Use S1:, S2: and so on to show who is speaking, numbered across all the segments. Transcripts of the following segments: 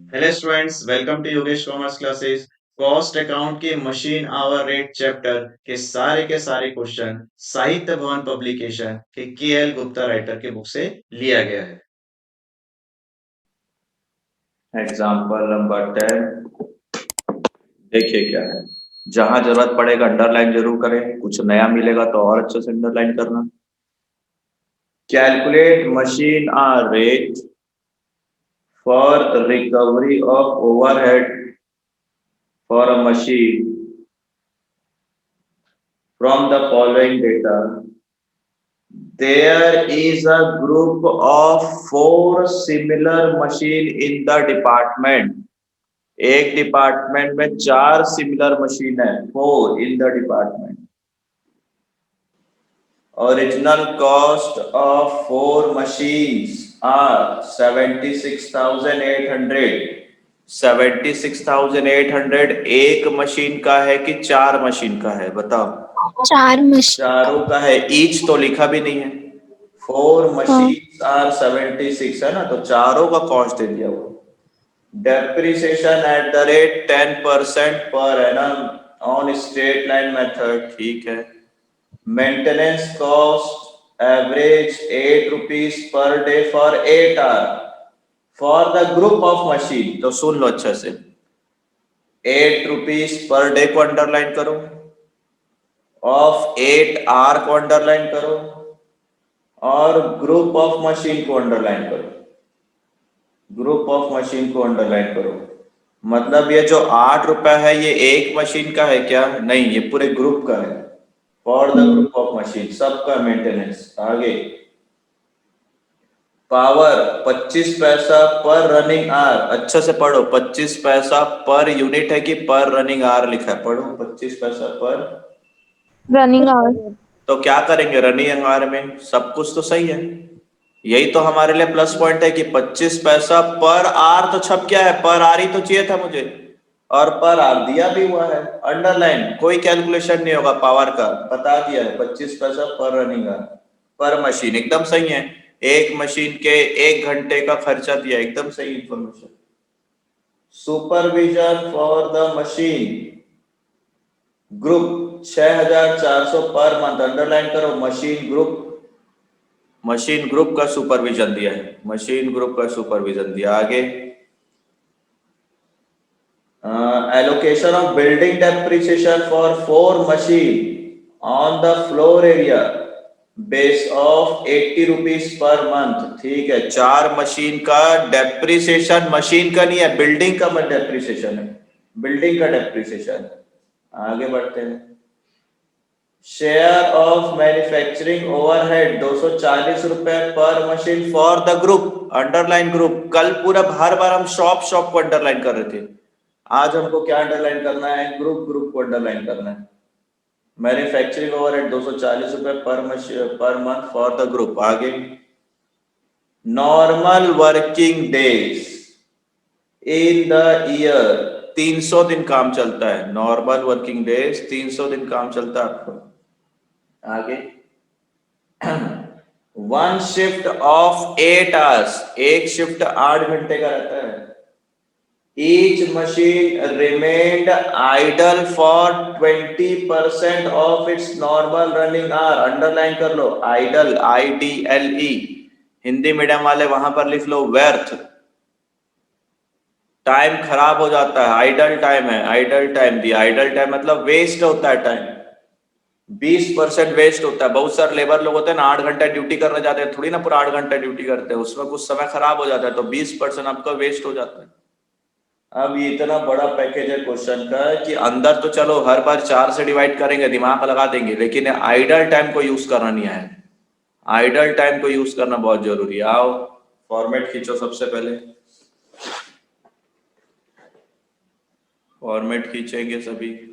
S1: Hello students, welcome to Yogesh commerce classes. Cost account के machine hour rate chapter के सारे question Sahitya Bhawan publication के KL Gupta writer के book से लिया गया है।
S2: एग्जाम्पल नंबर 10 देखिए क्या है। जहां जरूरत पड़ेगा अंडरलाइन जरूर करें, कुछ नया मिलेगा तो और अच्छे से अंडरलाइन करना। Calculate machine hour rate for recovery of overhead for a machine from the following data. There is a group of four similar machine in the department. एक डिपार्टमेंट में चार सिमिलर मशीन है, four in the department. Original cost of four machines are 76,800। 76,800 एक machine का है कि चार machine का है, बताओ।
S3: चार मशीन
S2: चारों का है, ईच तो लिखा भी नहीं है। फोर मशीन आर 76 है ना, तो चारों का कॉस्ट दे दिया वो। Depreciation at the rate 10% per annum on straight line method, ठीक है। Maintenance cost average 8 rupees per day for 8 hour for the group of machine. तो सुन लो अच्छे से, 8 रुपीज पर डे को अंडरलाइन करो, ऑफ 8 आवर को अंडरलाइन करो, और ग्रुप ऑफ मशीन को अंडरलाइन करो। ग्रुप ऑफ मशीन को अंडरलाइन करो। मतलब ये जो 8 रुपए है ये एक मशीन का है क्या? नहीं, ये पूरे ग्रुप का है। For the group of machine, सबका मेंटेनेंस। आगे, पावर 25 पैसा पर रनिंग आवर। अच्छे से पढ़ो, 25 पैसा पर यूनिट है कि पर रनिंग आवर लिखा है? पढ़ो, 25 पैसा पर
S3: रनिंग आवर।
S2: तो क्या करेंगे रनिंग आवर में? सब कुछ तो सही है, यही तो हमारे लिए प्लस पॉइंट है कि 25 पैसा पर आर। तो छप क्या है, पर आर ही तो चाहिए था मुझे, और पर आर दिया भी हुआ है अंडरलाइन। कोई कैलकुलेशन नहीं होगा पावर का, बता दिया है 25 पैसा पर रनिंग आर पर मशीन। एकदम सही है, एक मशीन के 1 घंटे का खर्चा दिया, एकदम सही information. Supervision for the machine group 6,400 per month. Underline करो मशीन ग्रुप। मशीन ग्रुप का सुपरविजन दिया है, मशीन ग्रुप का सुपरविजन दिया। आगे, allocation of building depreciation for four machine on the floor area base of 80 rupees per month. ठीक है, चार मशीन का डेप्रिसिएशन, मशीन का नहीं है, बिल्डिंग का डेप्रिसिएशन है, बिल्डिंग का डेप्रिसिएशन। आगे बढ़ते हैं। शेयर ऑफ मैन्युफैक्चरिंग ओवरहेड 240 रुपए पर machine for the group. Underline group. कल पूरा हर बार हम शॉप शॉप को अंडरलाइन कर रहे थे, आज हमको क्या अंडरलाइन करना है? ग्रुप ग्रुप को अंडरलाइन करना है। मैन्युफैक्चरिंग ओवरहेड 240 रुपए per month for the group. आगे, normal working days in the year 300 दिन काम चलता है। नॉर्मल वर्किंग डेज 300 दिन काम चलता है आपको। आगे, वन शिफ्ट ऑफ 8 आवर्स, एक शिफ्ट 8 घंटे का रहता है। Each machine remained idle for 20% of its normal running hour. Underline कर लो, आइडल, IDLE। हिंदी मीडियम वाले वहां पर लिख लो व्यर्थ, टाइम खराब हो जाता है। आइडल टाइम है, आइडल टाइम दिया। आइडल टाइम मतलब वेस्ट होता है टाइम, 20% वेस्ट होता है। बहुत सारे लेबर लोग होते हैं ना, 8 घंटा ड्यूटी करने जाते हैं, थोड़ी ना पूरा 8 घंटा ड्यूटी करते हैं, उसमें कुछ समय खराब हो जाता है, तो 20% आपका वेस्ट हो जाता है। अब ये इतना बड़ा पैकेज है क्वेश्चन का कि अंदर तो चलो हर बार 4 से डिवाइड करेंगे, दिमाग लगा देंगे, लेकिन आइडल टाइम को यूज करना नहीं है। आइडल टाइम को यूज करना बहुत जरूरी है। आओ फॉर्मेट खींचो, सबसे पहले फॉर्मेट खींचेंगे सभी।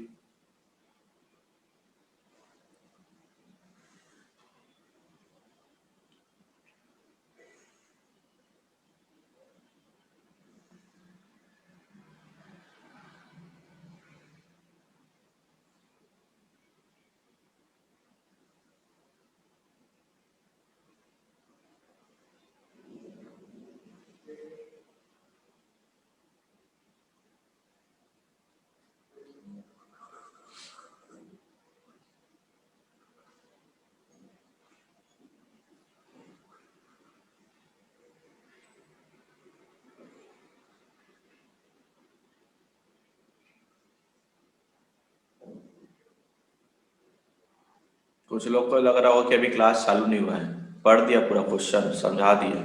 S2: कुछ लोग को लग रहा हो कि अभी क्लास चालू नहीं हुआ है, पढ़ दिया पूरा क्वेश्चन, समझा दिया।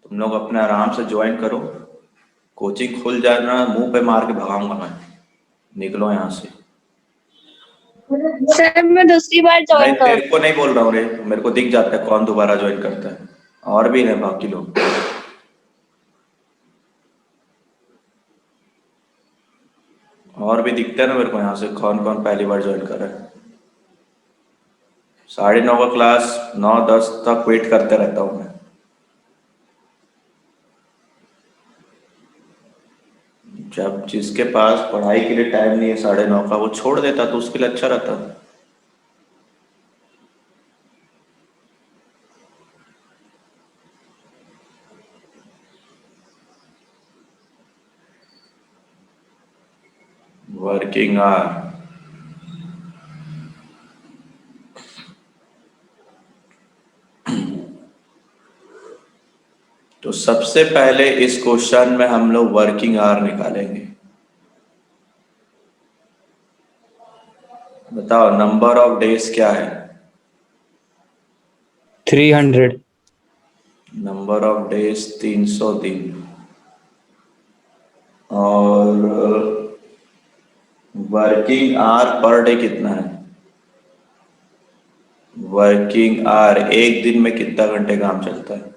S2: तुम लोग अपने आराम से ज्वाइन करो, कोचिंग खुल जाना, मुंह पे मार के भगाऊंगा मैं, निकलो यहाँ से।
S3: सर मैं दूसरी बार
S2: नहीं,
S3: ज्वाइन कर
S2: तेरे को नहीं बोल रहा हूँ रे, मेरे को दिख जाता है कौन दोबारा ज्वाइन करता है, और भी है बाकी लोग। और भी दिखते हैं ना मेरे को यहाँ से कौन कौन पहली बार ज्वाइन कर रहा है। 9:30 का क्लास 9:10 तक वेट करते रहता हूँ मैं। जब जिसके पास पढ़ाई के लिए टाइम नहीं है 9:30 का, वो छोड़ देता तो उसके लिए अच्छा रहता। वर्किंग आवर, तो सबसे पहले इस क्वेश्चन में हम लोग वर्किंग आवर निकालेंगे। बताओ नंबर ऑफ डेज क्या है?
S4: 300।
S2: नंबर ऑफ डेज 300 दिन। और वर्किंग आवर पर डे कितना है? वर्किंग आवर एक दिन में कितना घंटे काम चलता है?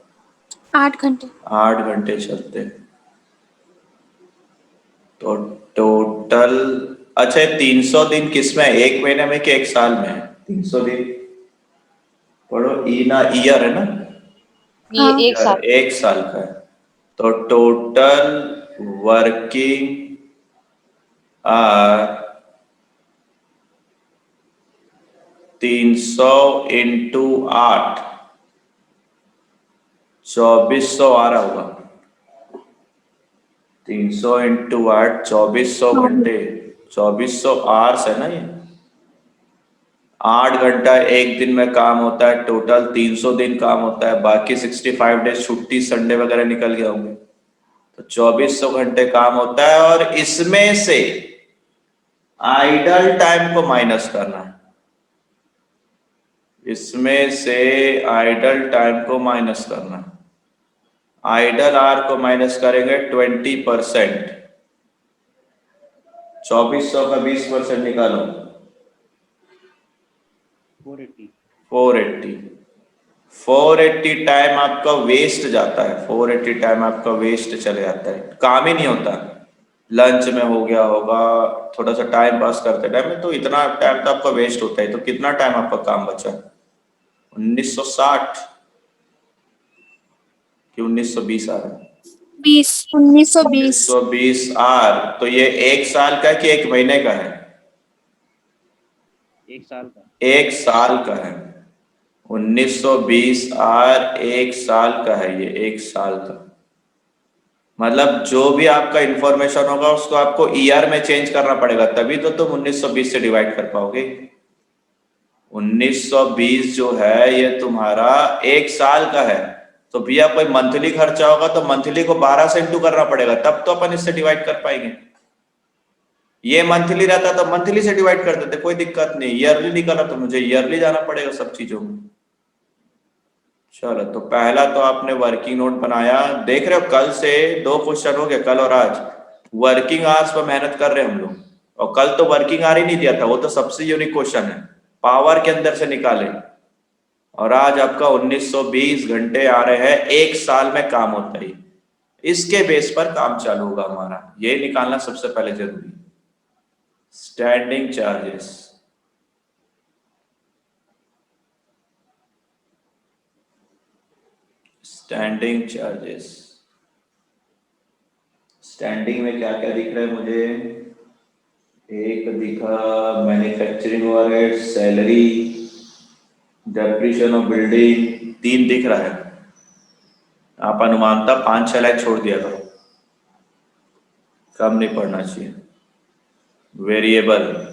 S3: 8 घंटे।
S2: 8 घंटे चलते हैं। तो टोटल, अच्छा 300 दिन किस में है, एक महीने में कि एक साल में है? 300 दिन पढ़ो, ई ना ईयर है ना,
S3: हाँ।
S4: ये एक साल।
S2: एक साल का है। तो टोटल वर्किंग आवर 300 इंटू 8, 2400 आ रहा होगा। 300 इंटू 8, 2400 घंटे, 2400 आवर्स है ना ये। 8 घंटा एक दिन में काम होता है, टोटल 300 दिन काम होता है, बाकी 65 डेज छुट्टी संडे वगैरह निकल गए होंगे, तो 2400 घंटे काम होता है। और इसमें से आइडल टाइम को माइनस करना है, इसमें से आइडल टाइम को माइनस करना है। आइडल आवर को माइनस करेंगे 20%, 2400 का 20% निकालो, 480। 480 टाइम आपका वेस्ट जाता है, 480 टाइम आपका वेस्ट चले जाता है, काम ही नहीं होता। लंच में हो गया होगा, थोड़ा सा टाइम पास करते टाइम में, तो इतना टाइम तो आपका वेस्ट होता है। तो कितना टाइम आपका काम बचा? 1960 कि 1920 आ रहा है?
S3: 1920।
S2: 1920 आर। तो ये एक साल का कि एक महीने का है?
S4: एक साल का।
S2: एक साल का है। 1920 आर एक साल का है, ये एक साल का। मतलब जो भी आपका इंफॉर्मेशन होगा उसको आपको ईयर में चेंज करना पड़ेगा, तभी तो तुम 1920 से डिवाइड कर पाओगे। 1920 जो है ये तुम्हारा एक साल का है, तो भैया कोई मंथली खर्चा होगा तो मंथली को 12 से इंटू करना पड़ेगा, तब तो अपन इससे डिवाइड कर पाएंगे। ये मंथली रहता तो मंथली से डिवाइड कर देते, कोई दिक्कत नहीं। ईयरली निकाला तो मुझे ईयरली जाना पड़ेगा सब चीजों में। चलो, तो पहला तो आपने वर्किंग नोट बनाया। देख रहे हो कल से 2 क्वेश्चन हो गए, कल और आज वर्किंग आवर्स पर मेहनत कर रहे हैं हम लोग। और कल तो वर्किंग आवर ही नहीं दिया था, वो तो सबसे यूनिक क्वेश्चन है, पावर के अंदर से निकाले। और आज आपका 1920 घंटे आ रहे हैं, एक साल में काम होता है। इसके बेस पर काम चालू होगा हमारा, ये निकालना सबसे पहले जरूरी। Standing charges, standing charges. Standing में क्या क्या दिख रहा है मुझे? एक दिखा manufacturing overhead, salary, depreciation of building, 3 दिख रहा है। आप अनुमानता 5-6 लाख छोड़ दिया करो, कम नहीं पड़ना चाहिए। वेरिएबल,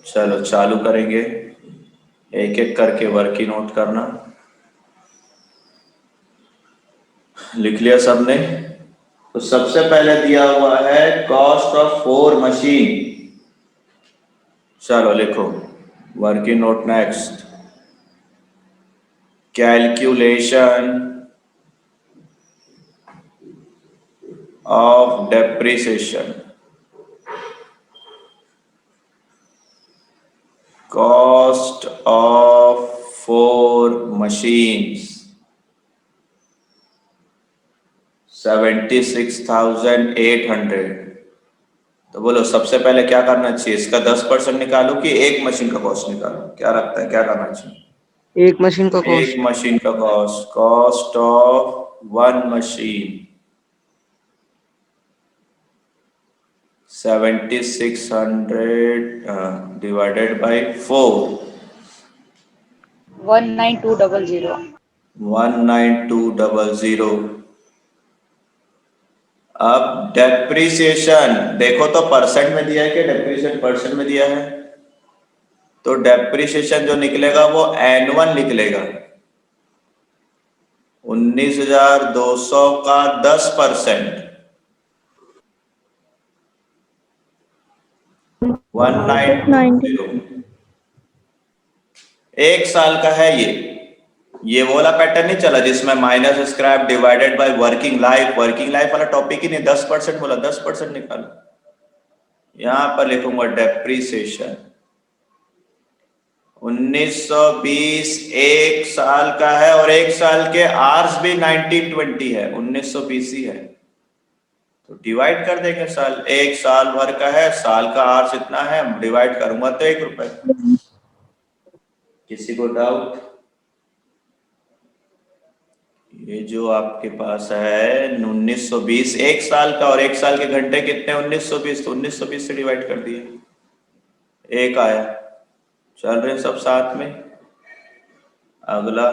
S2: चलो चालू करेंगे, एक एक करके वर्किंग नोट करना। लिख लिया सबने? तो सबसे पहले दिया हुआ है कॉस्ट ऑफ 4 मशीन। चलो लिखो working note next, calculation of depreciation, cost of 4 machines 76,800। तो बोलो सबसे पहले क्या करना चाहिए, इसका 10% निकालो कि एक मशीन का कॉस्ट निकालो, क्या लगता है क्या करना चाहिए?
S4: एक मशीन का कॉस्ट।
S2: एक मशीन का cost, cost of 1 machine 7600 divided by 4,
S5: 19200।
S2: 19200। अब डेप्रिसिएशन देखो तो परसेंट में दिया है कि डेप्रिसिएशन परसेंट में दिया है, तो डेप्रिसिएशन जो निकलेगा वो N1 निकलेगा। 19,200 का 10%, 1920। एक साल का है ये वाला पैटर्न नहीं चला जिसमें minus scrap divided by working life वाला टॉपिक ही नहीं, 10% बोला, 10% निकालो। यहां पर लिखूंगा डेप्रिसिएशन 1920 एक साल का है और एक साल के आवर्स भी 1920 है, 1920 ही है, तो डिवाइड कर देंगे साल, एक साल भर का है, साल का आवर्स इतना है, डिवाइड करूंगा तो 1 रुपए। किसी को डाउट? ये जो आपके पास है 1920 एक साल का और एक साल के घंटे कितने 1920, तो 1920 से डिवाइड कर दिए, एक आया। चल रहे सब साथ में। अगला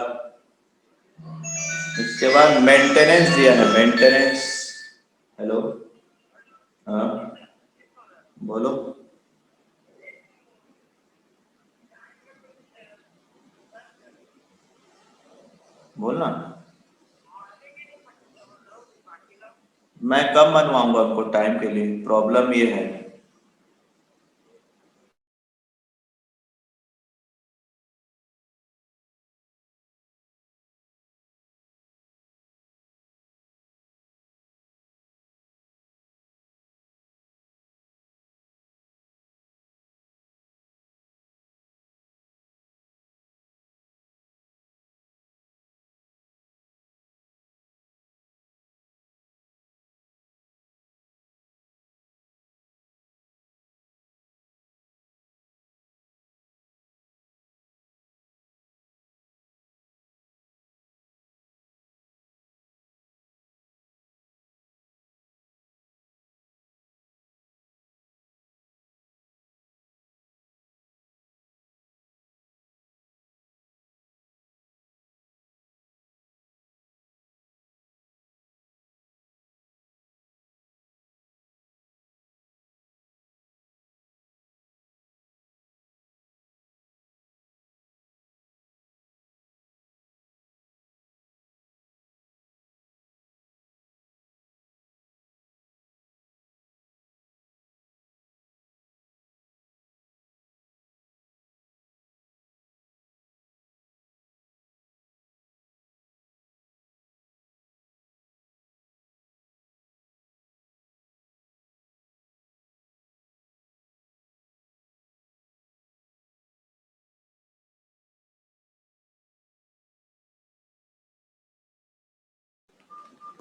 S2: इसके बाद मेंटेनेंस दिया है, मेंटेनेंस। हेलो, हाँ बोलो। बोलना, मैं कब मनवाऊंगा आपको टाइम के लिए, प्रॉब्लम ये है।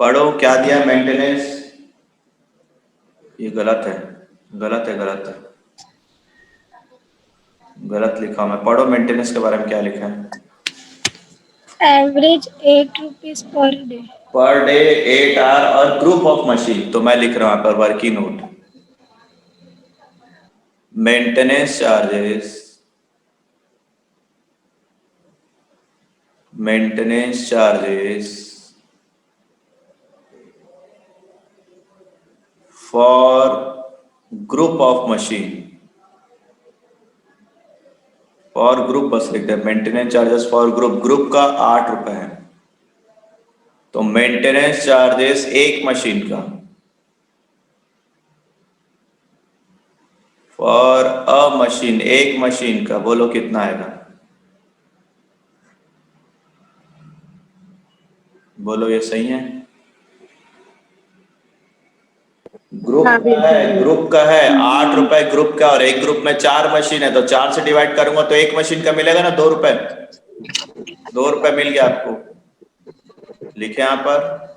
S2: पढ़ो क्या दिया मेंटेनेंस, ये गलत है, गलत है, गलत है, गलत लिखा मैं। पढ़ो मेंटेनेंस के बारे में क्या लिखा है।
S3: Average 8 rupees per day.
S2: Per day 8 hour और ग्रुप ऑफ मशीन, तो मैं लिख रहा हूं यहाँ पर working note, maintenance charges, maintenance charges for group of machine, for group बस लिखते हैं, maintenance charges for group, group का 8 रुपए है, तो मेंटेनेंस चार्जेस एक मशीन का फॉर अ मशीन, एक मशीन का, बोलो कितना आएगा, बोलो ये सही है। ग्रुप का है 8 रुपए ग्रुप का, और एक ग्रुप में 4 मशीन है, तो 4 से डिवाइड करूंगा तो एक मशीन का मिलेगा ना 2 रुपए। 2 रुपए मिल गया आपको, लिखे यहाँ पर।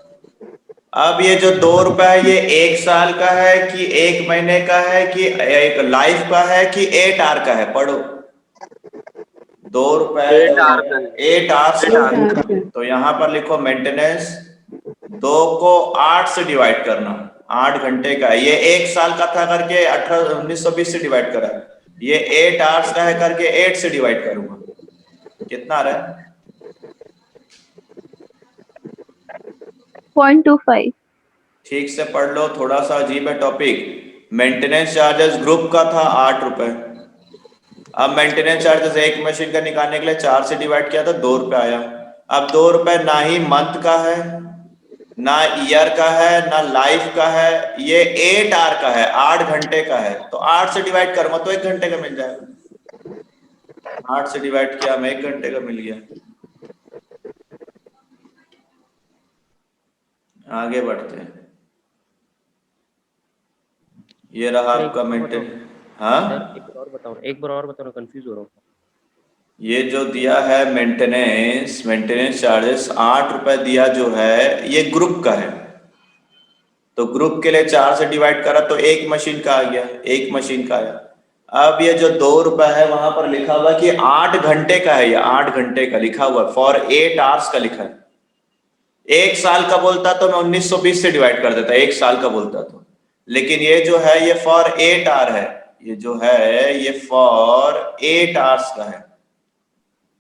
S2: अब ये जो 2 रुपए है ये 1 साल का है कि 1 महीने का है कि एक लाइफ का है कि 8 आवर का है, पढ़ो। 2 रुपए 8 आवर्स का। तो यहाँ पर लिखो मेंटेनेंस, 2 को 8 से डिवाइड करना, 8 घंटे का है। ये 1 साल का था करके 1920 से डिवाइड करा, ये 8 आवर्स का है करके 8 से डिवाइड करूंगा, कितना आ रहा है?
S3: 0.25।
S2: ठीक से पढ़ लो, थोड़ा सा अजीब है टॉपिक। मेंटेनेंस चार्जेस ग्रुप का था 8 रुपए, अब मेंटेनेंस चार्जेस एक मशीन का निकालने के लिए 4 से डिवाइड किया तो 2 रुपए आया। अब 2 रुपए ना ही मंथ का है, ना ईयर का है, ना लाइफ का है, ये 8 आवर का है, 8 घंटे का है। तो 8 से डिवाइड करूंगा तो 1 घंटे का मिल जाएगा। 8 से डिवाइड किया हमें 1 घंटे का मिल गया। आगे बढ़ते हैं, ये रहा आपका मेंटेन। हाँ
S5: सर एक बार और बताओ, कंफ्यूज हो रहा हूँ।
S2: ये जो दिया है मेंटेनेंस चार्जेस 8 रुपए दिया जो है, ये ग्रुप का है, तो ग्रुप के लिए 4 से डिवाइड करा तो एक मशीन का आ गया, एक मशीन का आया। अब ये जो 2 रुपए है वहां पर लिखा हुआ कि 8 घंटे का है, ये 8 घंटे का लिखा हुआ, फॉर 8 आवर्स का लिखा है। 1 साल का बोलता तो मैं 1920 से डिवाइड कर देता, 1 साल का बोलता तो, लेकिन ये जो है ये फॉर 8 आवर है, ये जो है ये फॉर 8 आवर्स का है।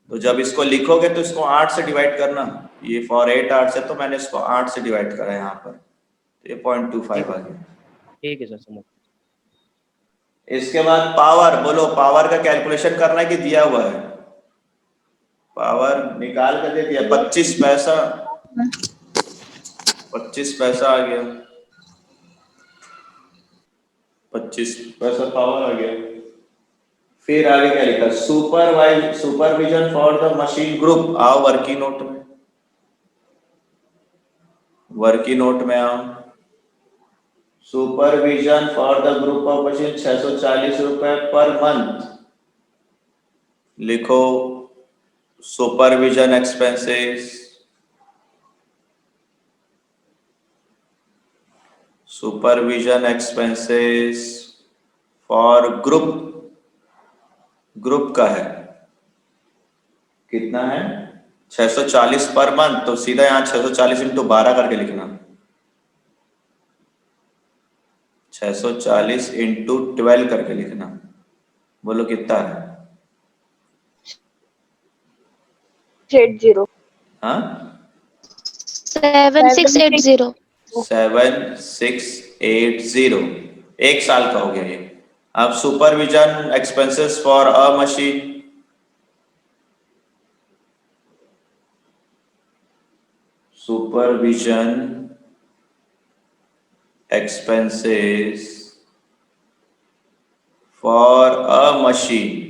S2: तो जब इसको लिखोगे तो इसको 8 से डिवाइड करना, ये फॉर 8 आवर्स है तो मैंने इसको 8 से डिवाइड करा यहाँ पर, तो ये 0.25 आ गया।
S5: ठीक है सर, समझ।
S2: इसके बाद पावर, बोलो पावर का कैलकुलेशन करना है कि दिया हुआ है? पावर निकाल कर दे दिया, 25 पैसा, 25 पैसा आ गया, 25 पैसा पावर आ गया। फिर आगे क्या लिखा, supervision for the machine group, आओ वर्किंग नोट में, वर्किंग नोट में आओ। Supervision for the group of machine 640 रुपए पर मंथ, लिखो supervision expenses, supervision expenses for group, group का है कितना है 640 पर मंथ, तो सीधा यहाँ 640 इंटू 12 करके लिखना, 640 इंटू 12 करके लिखना, बोलो कितना है?
S3: 80।
S2: हाँ
S3: 7680।
S2: 7680, 1 साल का हो गया ये। अब supervision expenses for a machine, supervision expenses for a machine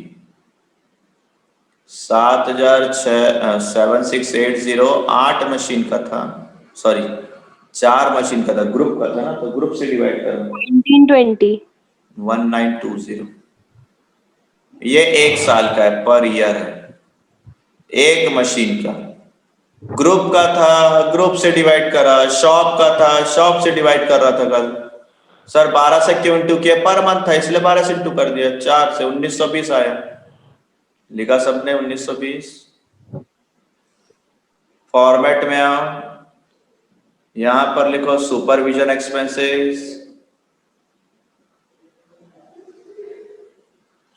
S2: 7680, 8 machine का था, सॉरी 4 मशीन का था, ग्रुप का था ना, तो ग्रुप से डिवाइड करो
S3: 1920।
S2: 1920, ये 1 साल का है, पर ईयर है, एक मशीन का। ग्रुप का था, ग्रुप से डिवाइड करा, शॉप का था, शॉप से डिवाइड कर रहा था कल सर, 12 से क्यों इंटू किया, पर मंथ था इसलिए 12 से इंटू कर दिया, 4 से 1920 आया, लिखा सबने 1920। फॉर्मेट में आओ, यहां पर लिखो सुपरविजन एक्सपेंसेस,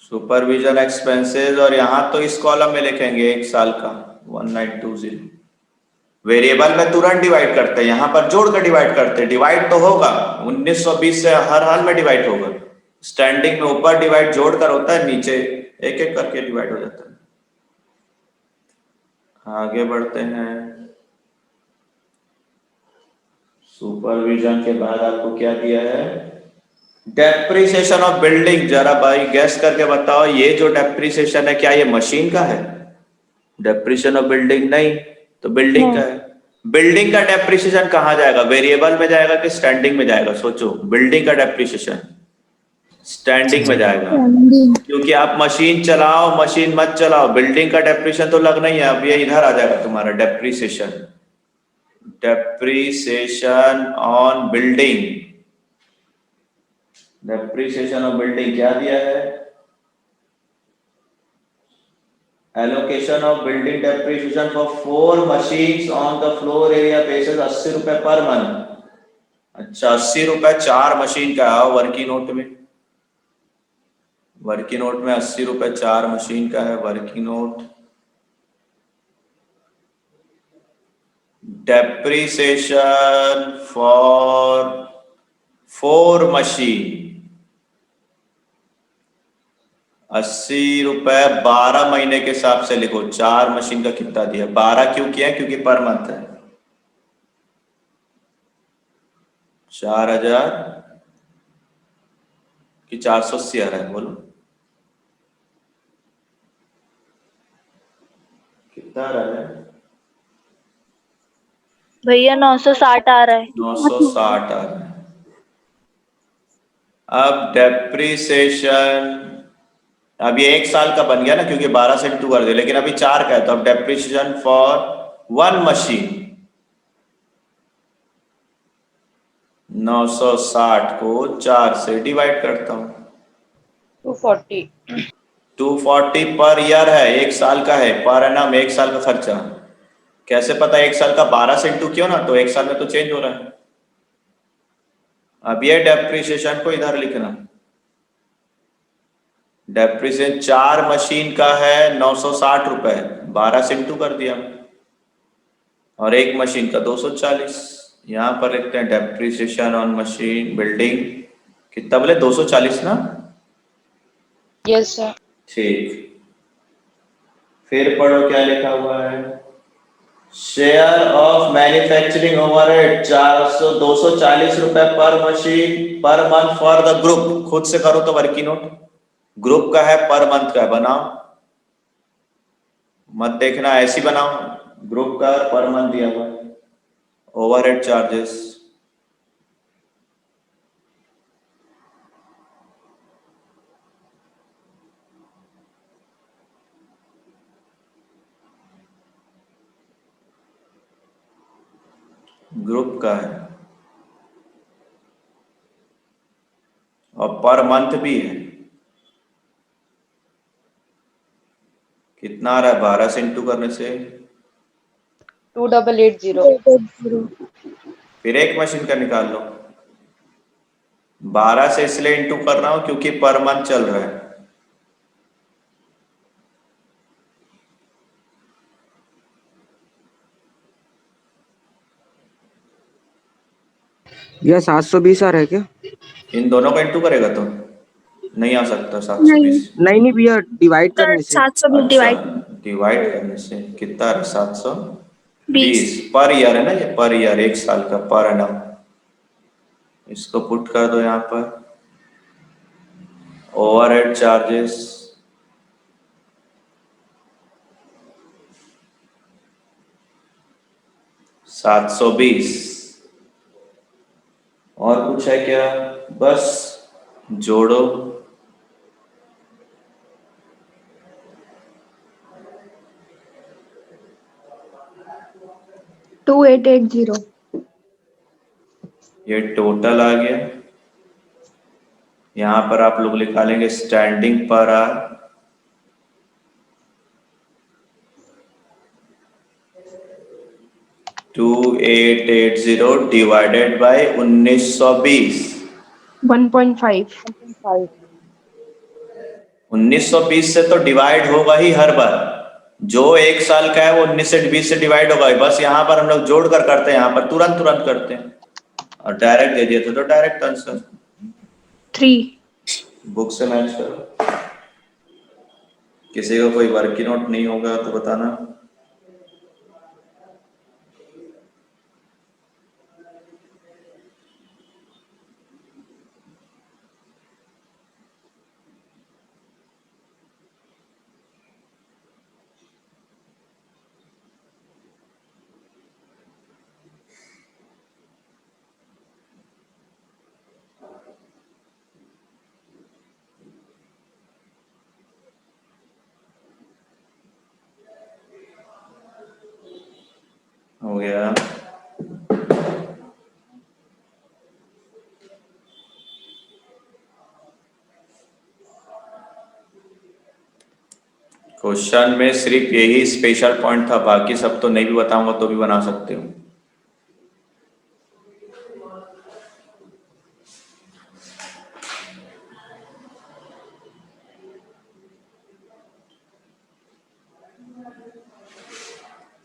S2: सुपरविजन एक्सपेंसेस, और यहां तो इस कॉलम में लिखेंगे 1 साल का 1920। वेरिएबल में तुरंत डिवाइड करते हैं, यहां पर जोड़ कर डिवाइड करते हैं, डिवाइड तो होगा 1920 से हर हाल में डिवाइड होगा, स्टैंडिंग में ऊपर डिवाइड जोड़कर होता है, नीचे एक एक करके डिवाइड हो जाता है। आगे बढ़ते हैं, सुपरविजन के बाद आपको क्या दिया है, डेप्रिसिएशन ऑफ बिल्डिंग, जरा भाई गैस करके बताओ, ये जो डेप्रिसिएशन है क्या ये मशीन का है? डेप्रिसिएशन ऑफ बिल्डिंग नहीं, तो बिल्डिंग का है। बिल्डिंग का डेप्रिसिएशन कहाँ जाएगा? वेरिएबल में जाएगा कि स्टैंडिंग में जाएगा? सोचो, बिल्डिंग का डेप्रिसिएशन स्टैंडिंग में जाएगा, क्योंकि आप मशीन चलाओ मशीन मत चलाओ, बिल्डिंग का डेप्रिसिएशन तो लगना ही है। अब ये इधर आ जाएगा तुम्हारा depreciation, depreciation on building. Depreciation of building क्या दिया है? Allocation of building depreciation for 4 machines on the floor area basis 80 रुपए पर मंथ। अच्छा, 80 रुपए 4 मशीन का है वर्किंग नोट में। वर्किंग नोट में 80 रुपए 4 मशीन का है working note. Depreciation for 4 machine 80 रुपए 12 महीने के हिसाब से लिखो। 4 मशीन का कितना दिया? 12 क्यों किया? क्योंकि पर मंथ है। 4000 कि 480 आ रहा है? बोलो कितना आ रहा है?
S3: भैया 960 आ रहा है।
S2: 960 आ रहा है। अब डेप्रिसिएशन, अब ये 1 साल का बन गया ना, क्योंकि 12 से इंटू कर दिया, लेकिन अभी 4 का है, तो अब डेप्रिसिएशन फॉर 1 मशीन 960 को 4 से डिवाइड करता हूं।
S6: 240
S2: 240 पर ईयर है, 1 साल का है, पर एनम 1 साल का खर्चा। कैसे पता 1 साल का? 12 से इंटू क्यों ना, तो 1 साल में तो चेंज हो रहा है। अब ये डेप्रिसिएशन को इधर लिखना, डेप्रिसिएशन 4 मशीन का है 960 रुपए, 12 से इंटू कर दिया, और 1 मशीन का 240। यहां पर लिखते हैं डेप्रिसिएशन ऑन मशीन बिल्डिंग, कितना बोले? 240 ना?
S6: Yes sir.
S2: ठीक, फिर पढ़ो क्या लिखा हुआ है। शेयर ऑफ मैन्युफैक्चरिंग ओवरहेड 400 240 रुपए पर मशीन पर मंथ फॉर द ग्रुप। खुद से करो तो वर्किंग नोट, ग्रुप का है पर मंथ का है, बनाओ मत देखना, ऐसी बनाओ, ग्रुप का पर मंथ दिया हुआ। ओवरहेड चार्जेस ग्रुप का है और पर मंथ भी है। कितना आ रहा है? 12 से इंटू करने से
S6: 2880
S2: फिर 1 मशीन का निकाल लो। 12 से इसलिए इंटू कर रहा हूं क्योंकि पर मंथ चल रहा है।
S4: यह 720 आ रहा है क्या?
S2: इन दोनों का इंटू करेगा तो नहीं आ सकता 720।
S4: नहीं नहीं भैया, डिवाइड करने से।
S3: 720
S2: अच्छा,
S3: डिवाइड
S2: डिवाइड करने से कितना आ रहा है?
S3: 20।
S2: 720 पर ईयर है ना, ये पर ईयर 1 साल का पर एनम। इसको पुट कर दो यहाँ पर। ओवरहेड चार्जेस 720, और कुछ है क्या? बस जोड़ो।
S3: 2880।
S2: ये टोटल आ गया। यहां पर आप लोग निकालेंगे स्टैंडिंग पर आर, टू 2880 डिवाइडेड बाय 1920।
S3: 1.5।
S2: 1920 से तो डिवाइड होगा ही हर बार, जो 1 साल का है वो 19 से 20 से डिवाइड होगा ही। बस यहाँ पर हम लोग जोड़ कर करते हैं, यहाँ पर तुरंत तुरंत करते हैं, और डायरेक्ट दे दिए तो डायरेक्ट आंसर।
S3: 3।
S2: बुक से मैच करो। किसी का कोई वर्किंग नोट नहीं होगा तो बताना। हो गया। क्वेश्चन में सिर्फ यही स्पेशल पॉइंट था, बाकी सब तो नहीं भी बताऊंगा तो भी बना सकते हो।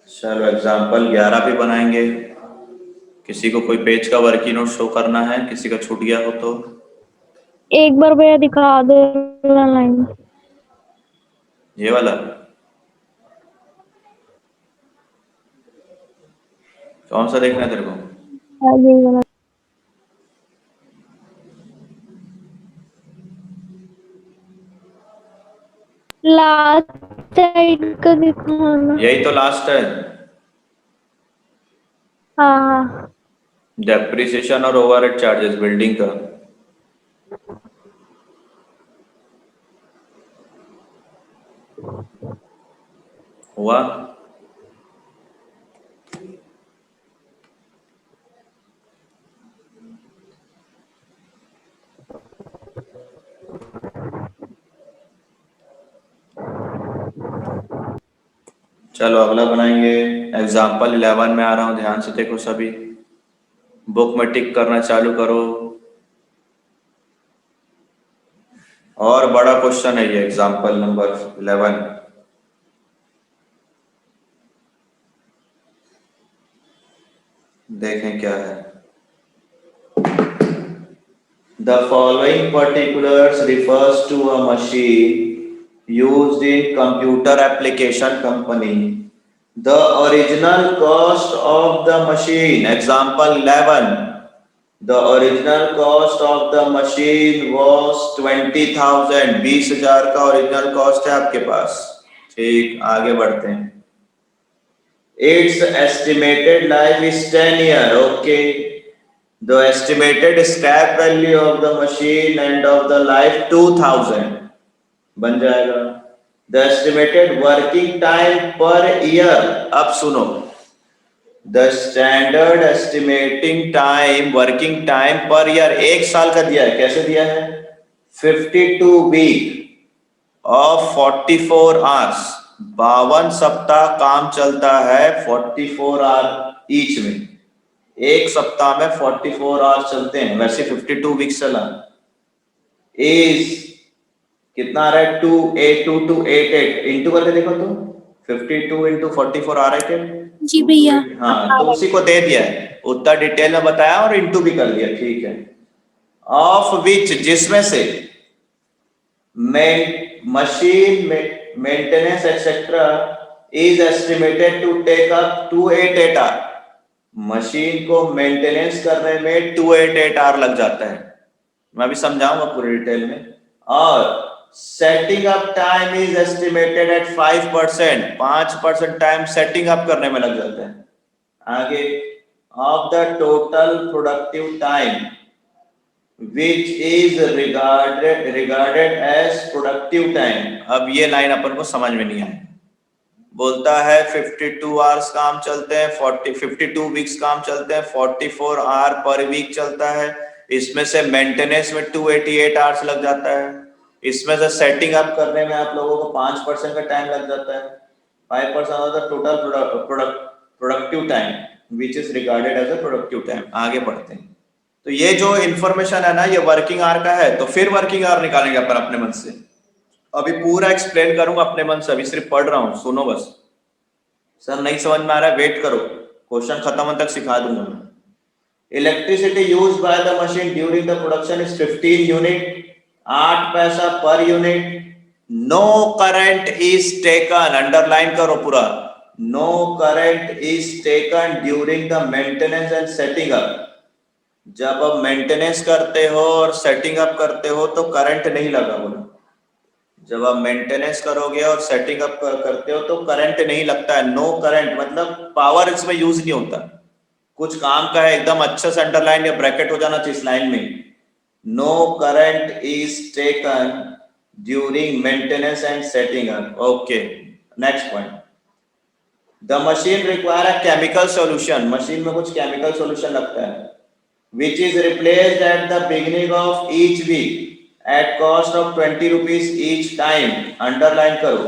S2: चलो एग्जाम्पल 11 भी बनाएंगे। किसी को कोई पेज का वर्किंग नोट शो करना है, किसी का छूट गया हो तो?
S3: एक बार भैया दिखा दो लाइन।
S2: ये वाला कौन सा देखना है तेरे को?
S3: यही वाला। लास्ट साइड का दिखाना।
S2: यही तो लास्ट है।
S3: हाँ
S2: डेप्रिसिएशन और ओवरहेड चार्जेस बिल्डिंग का। हुआ? चलो अगला बनाएंगे। एग्जाम्पल 11 में आ रहा हूं, ध्यान से देखो सभी। बुक में टिक करना चालू करो। और बड़ा क्वेश्चन है ये, एग्जाम्पल नंबर 11। देखें क्या है। The following particulars refers to a machine used in computer application company. The original cost of the machine, example 11. The original cost of the machine was 20,000. 20,000 का ओरिजिनल कॉस्ट है आपके पास। ठीक, आगे बढ़ते हैं। Its estimated life is 10 years. Okay. The estimated scrap value of the machine end of the life 2000 बन जाएगा। The estimated working time per year, अब सुनो, the standard estimating time working time per year एक साल का दिया है। कैसे दिया है? 52 week of 44 hours, 52 सप्ताह काम चलता है 44 आवर ईच में। एक सप्ताह में 44 आवर्स चलते हैं, वैसे 52 वीक्स चला। इज कितना आ रहा है? 28228 इंटू करके देखो तो 52 इंटू 44 आ रहा है क्या?
S3: जी भैया।
S2: हाँ, तो उसी को दे दिया है, उतना डिटेल में बताया और इंटू भी कर दिया। ठीक है। ऑफ विच, जिसमें से machine maintenance etcetera is estimated to take up 288 hour. Machine को मेंटेनेंस करने में 288 आवर लग जाता है। मैं भी समझाऊंगा पूरी डिटेल में। और setting up time is estimated at 5%। 5% time setting up करने में लग जाता है। आगे, of the total productive time which is regarded as productive time. अब ये लाइन अपन को समझ में नहीं आई। बोलता है 52 आवर्स काम चलते हैं, 52 वीक्स काम चलते हैं, 44 आवर पर वीक चलता है। इसमें से मेंटेनेंस में 288 आवर्स लग जाता है। इसमें से सेटिंग अप करने में आप लोगों को 5% का टाइम लग जाता है। 5% of the total productive time which is regarded as a productive time. आगे बढ़ते हैं। तो ये जो इंफॉर्मेशन है ना, ये वर्किंग आवर का है। तो फिर वर्किंग आवर निकालेंगे अपन अपने मन से। अभी पूरा एक्सप्लेन करूंगा अपने मन से, अभी सिर्फ पढ़ रहा हूं, सुनो बस। सर नहीं समझ में आ रहा है, वेट करो, क्वेश्चन खत्म होने तक सिखा दूंगा मैं। Electricity used by the machine during the production is 15 unit, 8 paisa per unit. No current is taken, underline करो पूरा, no current is taken during the maintenance and setting up. जब आप मेंटेनेंस करते हो और सेटिंग अप करते हो तो करंट नहीं लगा। बोलो, जब आप मेंटेनेंस करोगे और सेटिंग अप करते हो तो करंट नहीं लगता है। नो करंट मतलब पावर इसमें यूज नहीं होता। कुछ काम का है, एकदम अच्छे से अंडरलाइन या ब्रैकेट हो जाना चाहिए इस लाइन में। No current is taken during maintenance and setting up. Okay, next point. The machine require a chemical solution, machine में कुछ केमिकल सॉल्यूशन लगता है, which is replaced at the beginning of each week at cost of 20 rupees each time. Underline करो,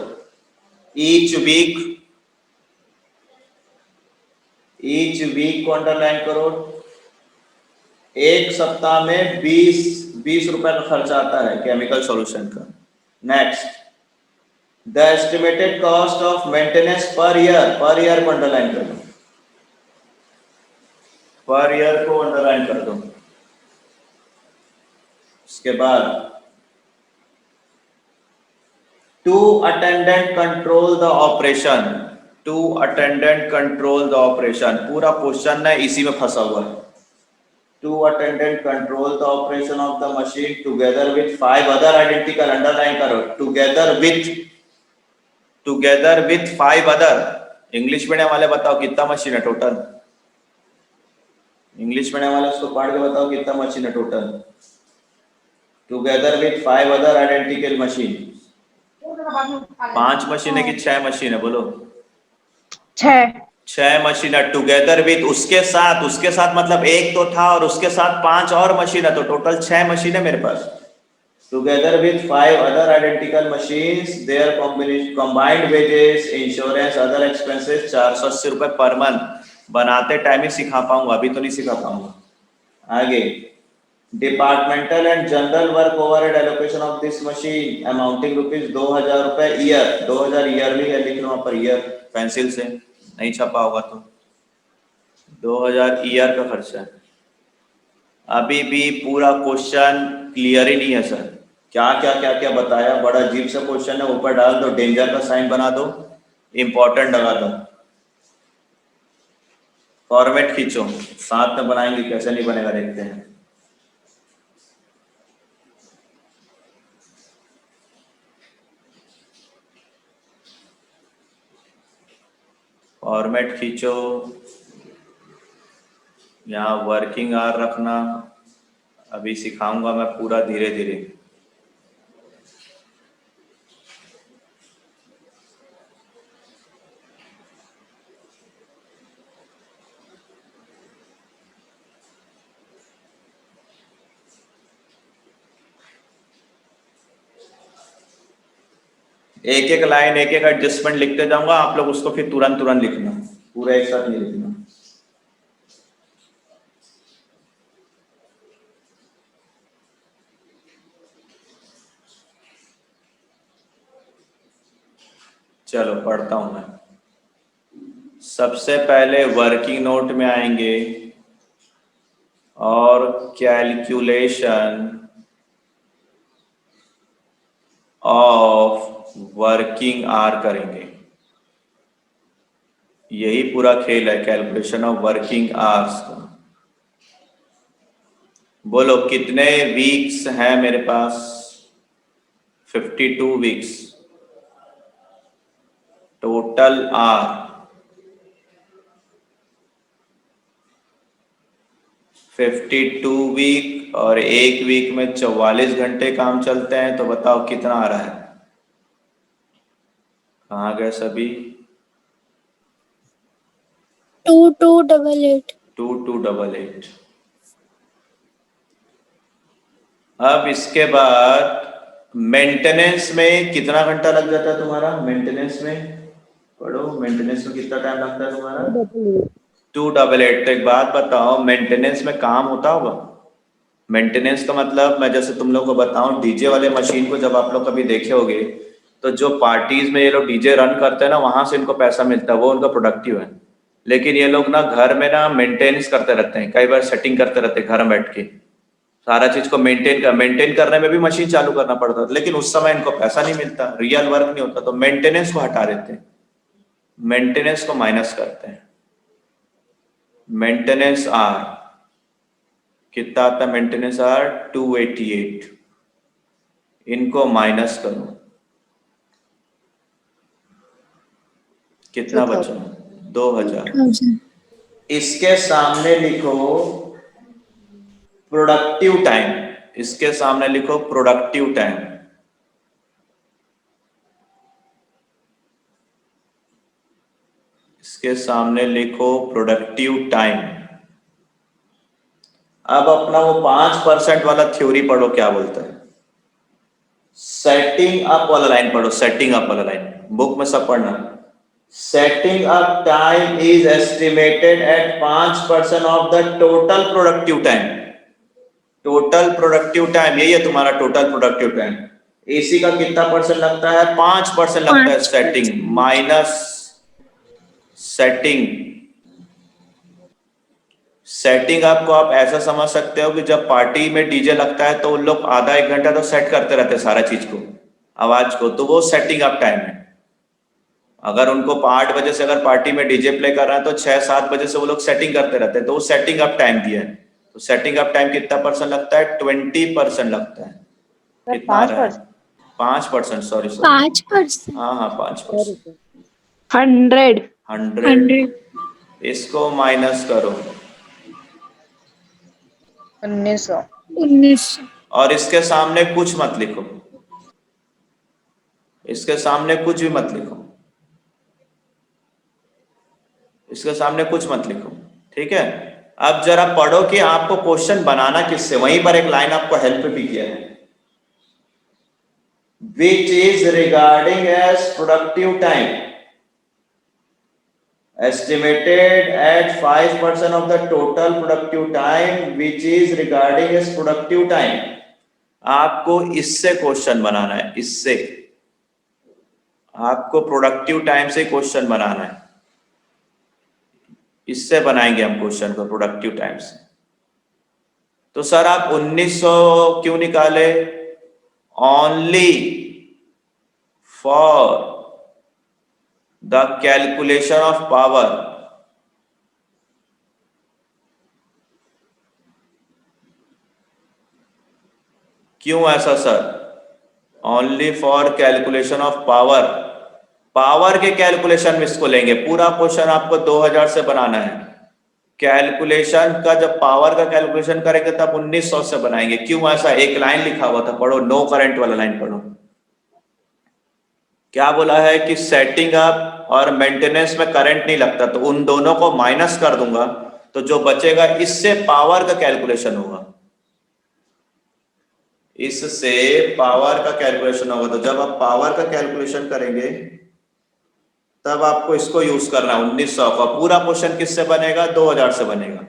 S2: each week को underline करो। एक सप्ताह में 20 रुपए का खर्चा आता है केमिकल सॉल्यूशन का। Next, the estimated cost of maintenance per year को अंडरलाइन कर दो, पर ईयर को अंडरलाइन कर दो। उसके बाद two attendant control the operation, पूरा क्वेश्चन है इसी में फंसा हुआ है। Two attendant control the operation of the machine together with 5 other identical, underline करो, together with 5 other. English medium वाले बताओ कितना मशीन है टोटल, इंग्लिश मीडियम वाले उसको पढ़ के बताओ कितना मशीन है total. Together with 5 other identical machine, 5 machine है कि 6 मशीन है, बोलो 6 मशीन है। टुगेदर विथ, उसके साथ मतलब एक तो था और उसके साथ 5 और मशीन है, तो टोटल 6 मशीन है मेरे पास। Together with 5 other identical machines, their combined wages, insurance, other expenses 480 रुपए पर मंथ। बनाते टाइम ही सिखा पाऊंगा, अभी तो नहीं सिखा पाऊंगा। आगे, departmental and general work overhead allocation of this machine amounting rupees 2000 रुपए ईयर, 2000 ईयरली है, लिख लो वहां पर ईयर पेंसिल से, नहीं छपा होगा तो 2000 ईयर का खर्चा है। अभी भी पूरा क्वेश्चन क्लियर ही नहीं है सर, क्या बताया, बड़ा अजीब सा क्वेश्चन है। ऊपर डाल दो डेंजर का साइन, बना दो इंपॉर्टेंट लगा दो, फॉर्मेट खींचो, साथ में बनाएंगे, कैसे नहीं बनेगा देखते हैं। फॉर्मेट खींचो, यहाँ वर्किंग आवर रखना, अभी सिखाऊंगा मैं पूरा धीरे धीरे। एक एक लाइन, एक एक एडजस्टमेंट लिखते जाऊंगा, आप लोग उसको फिर तुरंत लिखना, पूरा एक साथ नहीं लिखना। चलो पढ़ता हूं मैं। सबसे पहले वर्किंग नोट में आएंगे और कैलकुलेशन ऑफ वर्किंग आवर करेंगे। यही पूरा खेल है, कैलकुलेशन ऑफ वर्किंग आवर्स का। बोलो कितने वीक्स हैं मेरे पास, 52 वीक्स। टोटल आवर 52 वीक और एक वीक में 44 घंटे काम चलते हैं, तो बताओ कितना आ रहा है। कहाँ गए सभी? 2288। अब इसके बाद मेंटेनेंस में कितना घंटा लग जाता है तुम्हारा? मेंटेनेंस में पढ़ो, मेंटेनेंस में कितना टाइम लगता है तुम्हारा? 288। तो एक बात बताओ, मेंटेनेंस में काम होता होगा? मेंटेनेंस का मतलब, मैं जैसे तुम लोग को बताऊं, डीजे वाले मशीन को जब आप लोग कभी देखे होगे, तो जो पार्टीज में ये लोग डीजे रन करते हैं ना, वहां से इनको पैसा मिलता है, वो उनका प्रोडक्टिव है। लेकिन ये लोग ना घर में ना मेंटेनेंस करते रहते हैं, कई बार सेटिंग करते रहते हैं घर में बैठ के, सारा चीज को मेंटेन करने में भी मशीन चालू करना पड़ता है, लेकिन उस समय इनको पैसा नहीं मिलता, रियल वर्क नहीं होता, तो मेंटेनेंस को हटा देते हैं, मेंटेनेंस को माइनस करते हैं। मेंटेनेंस आर कितना आता है? मेंटेनेंस आर 288, इनको माइनस करो, कितना बचा? 2000। इसके सामने लिखो प्रोडक्टिव टाइम, इसके सामने लिखो प्रोडक्टिव टाइम। इसके सामने लिखो प्रोडक्टिव टाइम। अब अपना वो 5% वाला थ्योरी पढ़ो, क्या बोलता है। सेटिंग अप वाला लाइन पढ़ो, सेटिंग अप वाला लाइन बुक में सब पढ़ना। Setting up time is estimated at 5% of the total productive time. Total productive time यही है तुम्हारा टोटल प्रोडक्टिव टाइम। एसी का कितना परसेंट लगता है? 5% लगता है सेटिंग माइनस सेटिंग। सेटिंग आपको आप ऐसा समझ सकते हो कि जब पार्टी में डीजे लगता है तो उन लोग आधा एक घंटा तो सेट करते रहते हैं सारा चीज को, आवाज को, तो वो सेटिंग अप टाइम है। अगर उनको 8 बजे से अगर पार्टी में डीजे प्ले कर रहा है तो 6-7 बजे से वो लोग सेटिंग करते रहते हैं, तो वो सेटिंग अप टाइम दिया है। तो सेटिंग अप टाइम कितना परसेंट लगता है? 20% लगता है। कितना आ रहा है? 5%, सॉरी
S3: 5%।
S2: हाँ 5%।
S6: 100
S2: इसको माइनस करो
S6: 1900
S2: और इसके सामने कुछ मत लिखो, इसके सामने कुछ भी मत लिखो, इसके सामने कुछ मत लिखो, ठीक है। अब जरा पढ़ो कि आपको क्वेश्चन बनाना किससे, वहीं पर एक लाइन आपको हेल्प भी किया है, which is regarding as productive time estimated at 5% of the total productive time which is regarding as productive time। आपको इससे क्वेश्चन बनाना है, इससे आपको प्रोडक्टिव टाइम से क्वेश्चन बनाना है, इससे बनाएंगे हम क्वेश्चन को प्रोडक्टिव टाइम से। तो सर आप 1900 क्यों निकाले? Only for the calculation of power. क्यों ऐसा sir? Only for calculation of power. Power के कैलकुलेशन में इसको लेंगे, पूरा क्वेश्चन आपको 2000 से बनाना है। कैलकुलेशन का जब पावर का कैलकुलेशन करेंगे तब 1900 से बनाएंगे। क्यों ऐसा? एक लाइन लिखा हुआ था, पढ़ो, नो करंट वाला लाइन पढ़ो। क्या बोला है कि सेटिंग अप और मेंटेनेंस में करंट नहीं लगता, तो उन दोनों को माइनस कर दूंगा तो जो बचेगा इससे पावर का कैलकुलेशन होगा, इससे पावर का कैलकुलेशन होगा। तो जब आप पावर का कैलकुलेशन करेंगे तब आपको इसको यूज करना है 1900 का। पूरा क्वेश्चन किससे बनेगा? 2000 से बनेगा,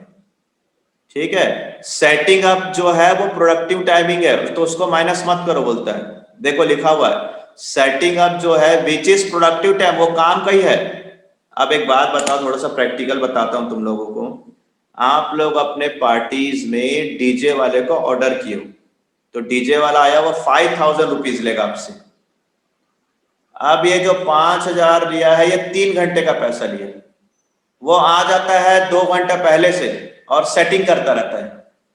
S2: ठीक है। सेटिंग अप जो है वो प्रोडक्टिव टाइमिंग है, तो उसको माइनस मत करो बोलता है। देखो लिखा हुआ है सेटिंग अप जो है विच इज प्रोडक्टिव टाइम, वो काम का ही है। अब एक बात बताओ, थोड़ा सा प्रैक्टिकल बताता हूं तुम लोगों को। आप लोग अपने पार्टीज में डीजे वाले को ऑर्डर किए हो, तो डीजे वाला आया वो 5000 रुपीज लेगा आपसे। अब ये जो 5000 लिया है ये 3 घंटे का पैसा लिया, वो आ जाता है 2 घंटा पहले से और सेटिंग करता रहता है।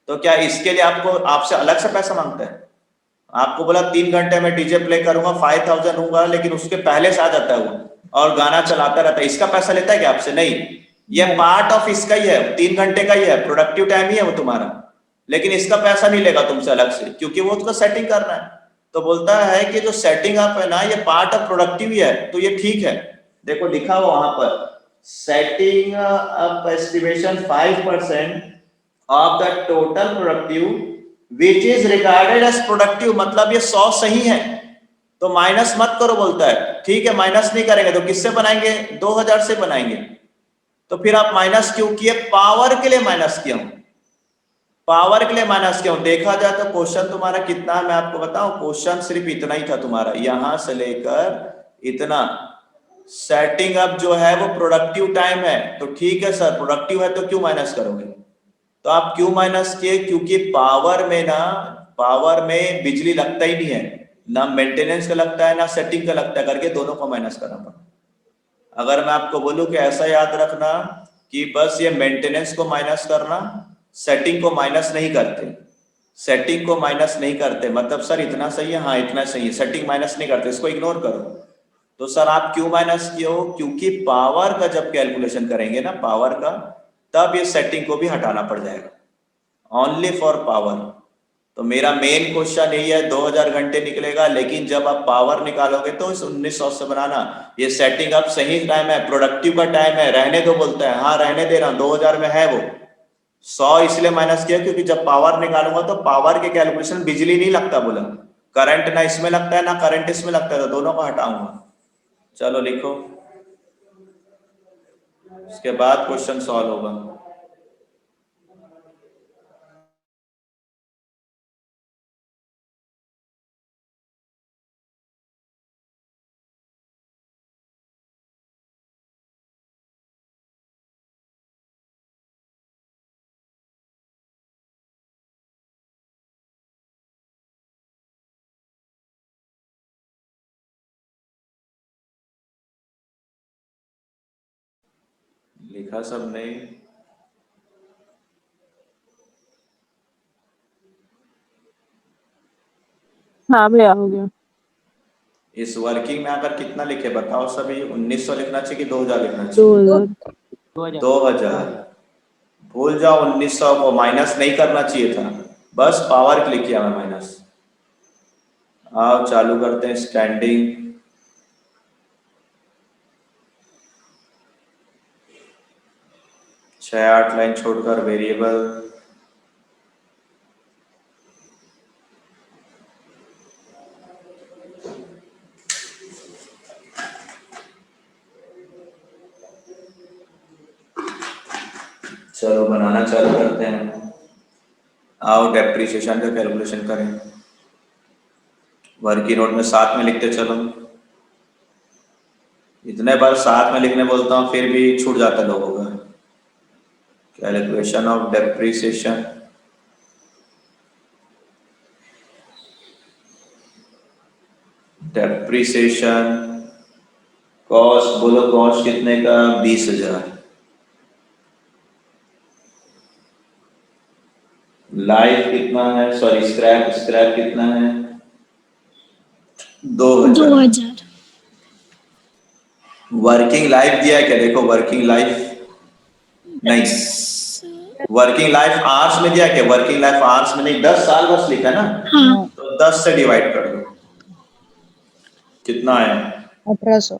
S2: तो क्या इसके लिए आपको आपसे अलग से पैसा मांगता है? आपको बोला 3 घंटे में डीजे प्ले करूंगा 5000 दूंगा, लेकिन उसके पहले से आ जाता है वो और गाना चलाता रहता है। इसका पैसा लेता है क्या आपसे? नहीं, ये पार्ट ऑफ इसका ही है, 3 घंटे का ही है, प्रोडक्टिव टाइम ही है वो तुम्हारा, लेकिन इसका पैसा नहीं लेगा तुमसे अलग से, क्योंकि वो उसका सेटिंग करना है। तो बोलता है कि जो सेटिंग अप है ना ये पार्ट ऑफ प्रोडक्टिव ही है, तो ये ठीक है। देखो लिखा हुआ वहां पर setting up estimation 5% of the total productive which is regarded as productive, मतलब ये 100 सही है तो माइनस मत करो बोलता है। ठीक है, माइनस नहीं करेंगे तो किससे बनाएंगे? 2000 से बनाएंगे। तो फिर आप माइनस क्यों किए? पावर के लिए माइनस किया हूं, पावर के लिए माइनस क्यों? देखा जाए तो क्वेश्चन तुम्हारा कितना है मैं आपको बताऊं, क्वेश्चन सिर्फ इतना ही था तुम्हारा, यहां से लेकर इतना। सेटिंग अप जो है वो प्रोडक्टिव टाइम है, तो ठीक है सर प्रोडक्टिव है तो क्यों माइनस करोगे? तो आप क्यों माइनस किए? क्योंकि पावर में ना, पावर में बिजली लगता ही नहीं है, ना मेंटेनेंस का लगता है ना सेटिंग का लगता है, करके दोनों को माइनस करना पड़ा। अगर मैं आपको बोलूं कि ऐसा याद रखना कि बस ये मेंटेनेंस को माइनस करना, सेटिंग को माइनस नहीं करते, सेटिंग को माइनस नहीं करते, मतलब सर इतना सही है, हाँ इतना सही है, सेटिंग माइनस नहीं करते, इसको इग्नोर करो। तो सर आप क्यों माइनस किए हो? क्योंकि पावर का जब कैलकुलेशन करेंगे ना, पावर का, तब ये सेटिंग को भी हटाना पड़ जाएगा, ओनली फॉर पावर। तो मेरा मेन क्वेश्चन यही है, 2000 घंटे निकलेगा, लेकिन जब आप पावर निकालोगे तो इस 1900 से बनाना। ये सेटिंग अप सही टाइम है, प्रोडक्टिव का टाइम है, रहने दो बोलता है, हाँ रहने दे रहा हूं, 2000 में है वो। 100 इसलिए माइनस किया क्योंकि जब पावर निकालूंगा तो पावर के कैलकुलेशन बिजली नहीं लगता बोला, करंट ना इसमें लगता है ना करंट इसमें लगता है, तो दोनों को हटाऊंगा। चलो लिखो, उसके बाद क्वेश्चन सॉल्व होगा। लिखा सब नहीं?
S3: हाँ भैया हो गया।
S2: इस वर्किंग में आकर कितना लिखे बताओ सभी? 1900 लिखना चाहिए कि 2000 लिखना चाहिए?
S3: 2000।
S2: 2000। भूल जाओ 1900 को, माइनस नहीं करना चाहिए था, बस पावर क्लिक किया मैं माइनस। आओ चालू करते हैं स्टैंडिंग। 6-8 लाइन छोड़कर वेरिएबल। चलो बनाना चालू करते हैं। आओ डेप्रिसिएशन का कैलकुलेशन करें। वर्किंग नोट में साथ में लिखते चलो। इतने बार साथ में लिखने बोलता हूँ फिर भी छूट जाता है लोगों का। Calculation of depreciation, depreciation cost, बोलो कॉस्ट कितने का? 20,000। लाइफ कितना है, सॉरी स्क्रैप, स्क्रैप कितना है? 2000। वर्किंग लाइफ दिया है क्या? देखो वर्किंग लाइफ नहीं, वर्किंग लाइफ आवर्स में दिया क्या? वर्किंग लाइफ आवर्स में नहीं, 10 साल बस लिखा है ना। हाँ। तो 10 से डिवाइड कर दो, कितना आया?
S6: 1800।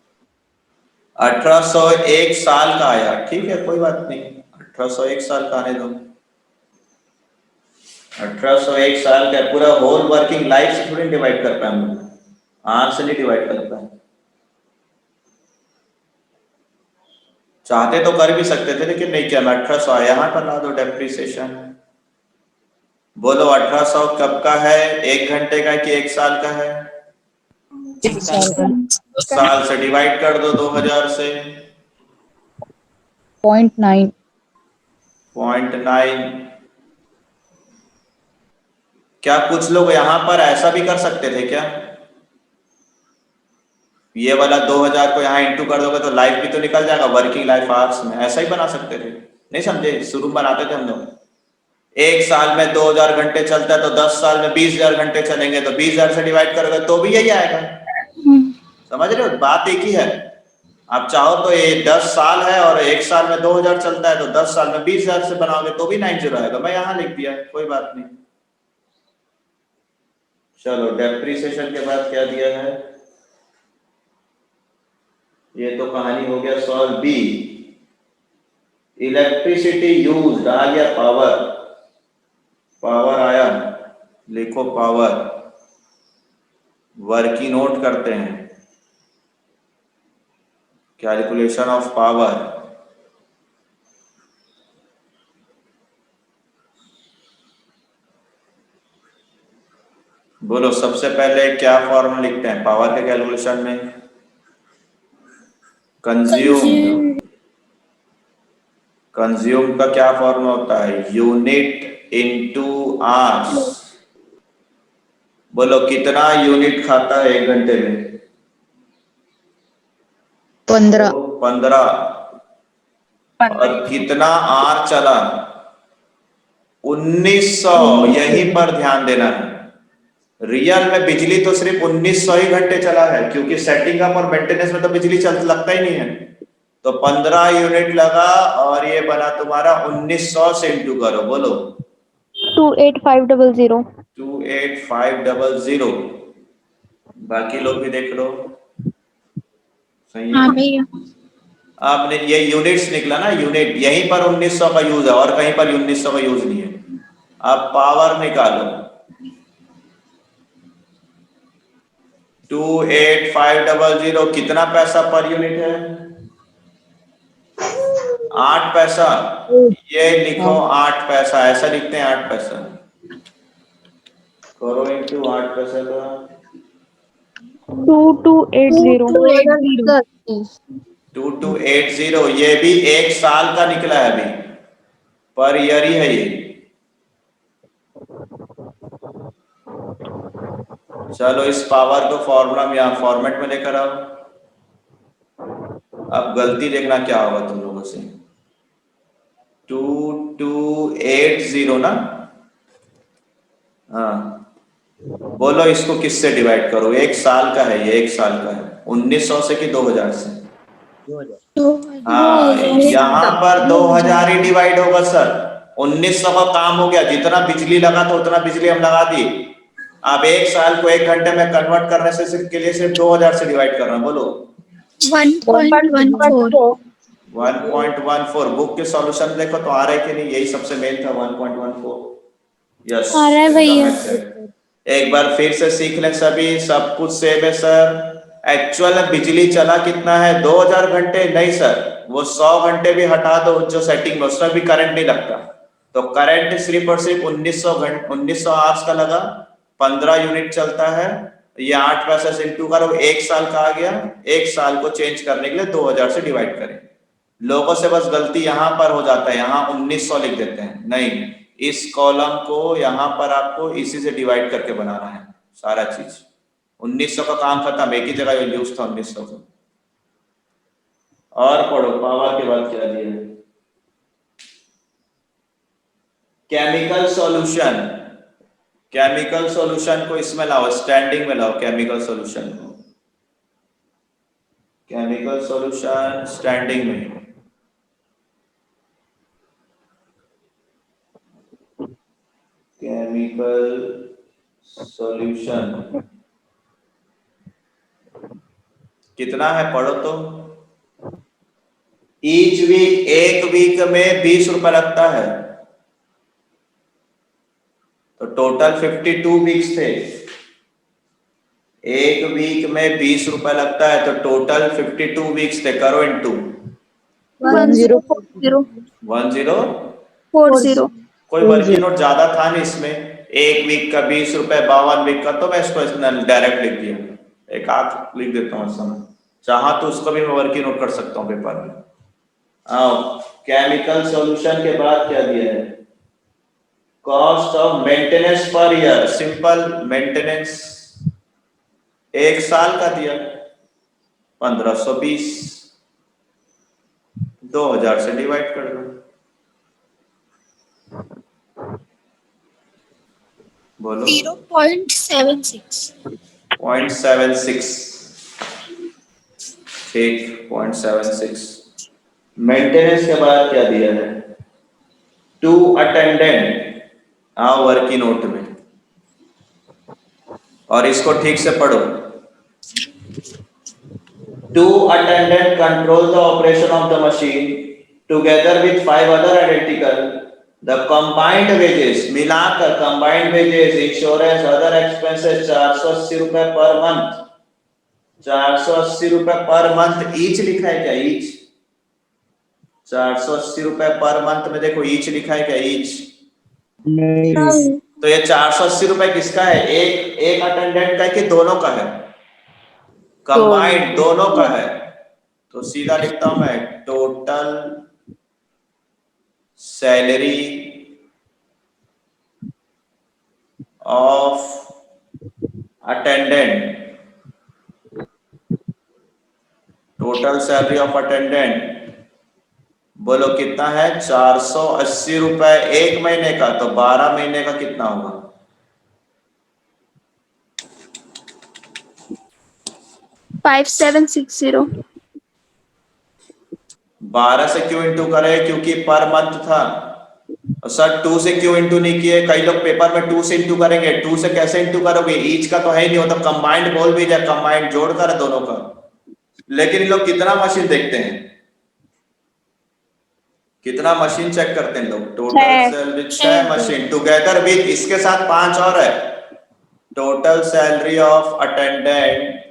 S2: 1800 एक साल का आया, ठीक है कोई बात नहीं, 1800 एक साल का आने दो। 1800 एक साल का, पूरा होल वर्किंग लाइफ से थोड़ी डिवाइड कर पाए हम लोग, आवर्स से नहीं डिवाइड कर पाए। चाहते तो कर भी सकते थे लेकिन नहीं किया मैं। 1800 आया, यहाँ पर ला दो डेप्रिसिएशन। बोलो 1800 कब का है? 1 घंटे का कि 1 साल का है?
S6: 1 साल का।
S2: साल से डिवाइड कर दो 2000 से।
S6: 0.9।
S2: 0.9। क्या कुछ लोग यहाँ पर ऐसा भी कर सकते थे क्या? ये वाला 2000 को यहाँ इंटू कर दोगे तो लाइफ भी तो निकल जाएगा, वर्किंग लाइफ आवर्स में ऐसा ही बना सकते थे, नहीं समझे? शुरू में बनाते थे हम लोग। 1 साल में 2000 घंटे चलता है तो 10 साल में 20,000 घंटे चलेंगे, तो 20,000 से डिवाइड करोगे तो भी यही आएगा। समझ रहे हो? बात एक ही है। आप चाहो तो ये 10 साल है और 1 साल में 2000 चलता है, तो 10 साल में 20,000 से बनाओगे तो भी 90 आएगा। मैं यहाँ लिख दिया, कोई बात नहीं। चलो डेप्रिसिएशन के बाद क्या दिया है? ये तो कहानी हो गया सॉल्व। बी, इलेक्ट्रिसिटी यूज आ गया, पावर, पावर आया, लिखो पावर। वर्किंग नोट करते हैं, कैलकुलेशन ऑफ पावर। बोलो सबसे पहले क्या फॉर्मूला लिखते हैं पावर के कैलकुलेशन में? कंज्यूम। कंज्यूम का क्या फॉर्मूला होता है? Unit into hours. बोलो कितना यूनिट खाता है 1 घंटे में?
S6: 15।
S2: 15। और कितना आर चला? 1900। यहीं पर ध्यान देना है, रियल में बिजली तो सिर्फ 1900 ही घंटे चला है, क्योंकि सेटिंग अप और मेंटेनेंस में तो बिजली लगता ही नहीं है। तो 15 यूनिट लगा और ये बना तुम्हारा 1900 से इंटू करो, बोलो
S3: 28500।
S2: 28500। बाकी लोग भी देख लो, सही है।
S6: हाँ भैया।
S2: आपने ये यूनिट्स निकला ना, यूनिट, यहीं पर 1900 का यूज है और कहीं पर 1900 का यूज नहीं है। अब पावर निकालो, 28500 कितना पैसा पर यूनिट है? 8 पैसा। ये लिखो 8 पैसा, ऐसा लिखते हैं 8 पैसा। करो इंटू 8 पैसा का
S3: 2280
S2: 2280। ये भी एक साल का निकला है अभी, पर ईयर ही है ये। चलो इस पावर को फॉर्मूला में यहाँ फॉर्मेट में लेकर आओ। अब गलती देखना क्या होगा तुम लोगों से। 2280 ना, हाँ, बोलो इसको किससे डिवाइड करो? एक साल का है ये, एक साल का है। 1900 से कि 2000 से?
S5: 2000।
S2: हाँ, यहाँ पर 2000 ही डिवाइड होगा सर। 1900 का काम हो गया, जितना बिजली लगा था उतना बिजली हम लगा दिए। अब एक साल को 1 घंटे में कन्वर्ट करने से के लिए सिर्फ 2000 से डिवाइड करना। बोलो
S6: 1.14।
S2: 1.14। बुक के सॉल्यूशन देखो तो आ रहे कि नहीं, यही सबसे मेन था 1.14। यस,
S3: आ रहा है भैया।
S2: एक बार फिर से सीख लें सभी, सब कुछ सेम है सर। एक्चुअल में बिजली चला कितना है? 2000 घंटे नहीं सर, वो 100 घंटे भी हटा दो जो सेटिंग में, उसमें भी करंट नहीं लगता। तो करंट सिर्फ और सिर्फ 1900 आवर्स का लगा, 15 यूनिट चलता है। ये 8 पैसा से इंटू करो, एक साल का आ गया। एक साल को चेंज करने के लिए 2000 से डिवाइड करें। लोगों से बस गलती यहां पर हो जाता है, यहां 1900 लिख देते हैं। नहीं, इस कॉलम को यहां पर आपको इसी से डिवाइड करके बनाना है सारा चीज। 1900 का काम खत्म, एक ही जगह यूज था 1900 का। और पढ़ो पावर के बाद क्या दिया है। केमिकल सॉल्यूशन, केमिकल सॉल्यूशन को इसमें लाओ, स्टैंडिंग में लाओ केमिकल सॉल्यूशन को। केमिकल सॉल्यूशन स्टैंडिंग में। केमिकल सॉल्यूशन कितना है पढ़ो तो। ईच वीक, एक वीक में 20 रुपए लगता है, तो टोटल 52 वीक्स थे। एक वीक में 20 रुपए लगता है, तो टोटल 52 वीक्स थे। करो इंटू 1040। कोई वर्किंग नोट ज्यादा था नहीं इसमें, एक वीक का 20 रुपए, 52 वीक का, तो मैं इसको डायरेक्ट लिख दिया। एक आध लिख देता हूँ समय, चाहा तो उसको भी मैं वर्किंग नोट कर सकता हूँ पेपर में। केमिकल सॉल्यूशन के बाद क्या दिया है? Cost of maintenance per year, simple maintenance एक साल का दिया 1520, 2000 से डिवाइड कर दो। बोलो
S6: 0.76।
S2: 0.76, ठीक, 0.76। मेंटेनेंस के बाद क्या दिया है? टू अटेंडेंट, आओ वर्किंग नोट में, और इसको ठीक से पढ़ो। Two attendant control the operation of the machine together with 5 other identical. The combined wages, मिलाकर combined wages, insurance, other expenses 480 रुपए पर मंथ। 480 रुपए पर मंथ ईच लिखा है क्या? ईच 480 रुपए पर मंथ में देखो ईच लिखा है क्या? ईच
S4: नहीं।
S2: तो ये 480 रुपए किसका है? एक अटेंडेंट का है कि दोनों का है? कंबाइंड दोनों का है। तो सीधा लिखता हूं मैं, total salary of attendant, total salary of attendant बोलो कितना है? 480 रुपए एक महीने का, तो 12 महीने का कितना होगा?
S3: 5760।
S2: 12 से क्यों इंटू करे? क्योंकि पर मंथ था। और सर 2 से क्यों इंटू नहीं किए? कई लोग पेपर में 2 से इंटू करेंगे, 2 से कैसे इंटू करोगे? ईच का तो है ही नहीं, होता कंबाइंड बोल भी जाए, कंबाइंड जोड़कर है दोनों का। लेकिन इन लोग कितना मशीन देखते हैं, कितना मशीन चेक करते हैं लोग? Total salary 6 machine together with इसके साथ 5 और है। Total salary of attendant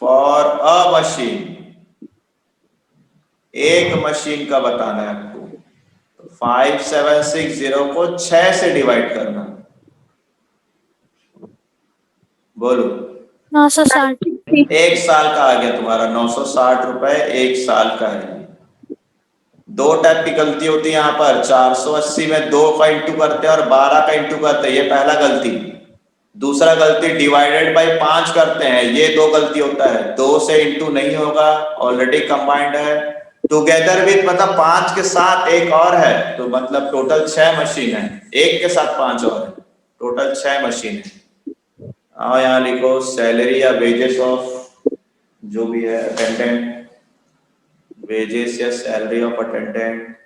S2: for a machine, एक मशीन का बताना है आपको। 5760 को 6 से डिवाइड करना, बोलो
S6: 960।
S2: एक साल का आ गया तुम्हारा 960 रुपए, एक साल का है। दो टाइप की गलती होती है यहाँ पर, 480 में 2 का इंटू करते हैं और 12 का इंटू करते हैं, ये पहला गलती। दूसरा गलती डिवाइडेड बाय 5 करते हैं, ये 2 गलती होता है। 2 से इंटू नहीं होगा, ऑलरेडी कंबाइंड है। टुगेदर विथ मतलब 5 के साथ एक और है, तो मतलब टोटल 6 मशीन है, एक के साथ 5 और है, टोटल 6 मशीन है। आओ यहाँ लिखो सैलरी या वेजेस ऑफ जो भी है अटेंडेंट, वेजेस या सैलरी ऑफ अटेंडेंट।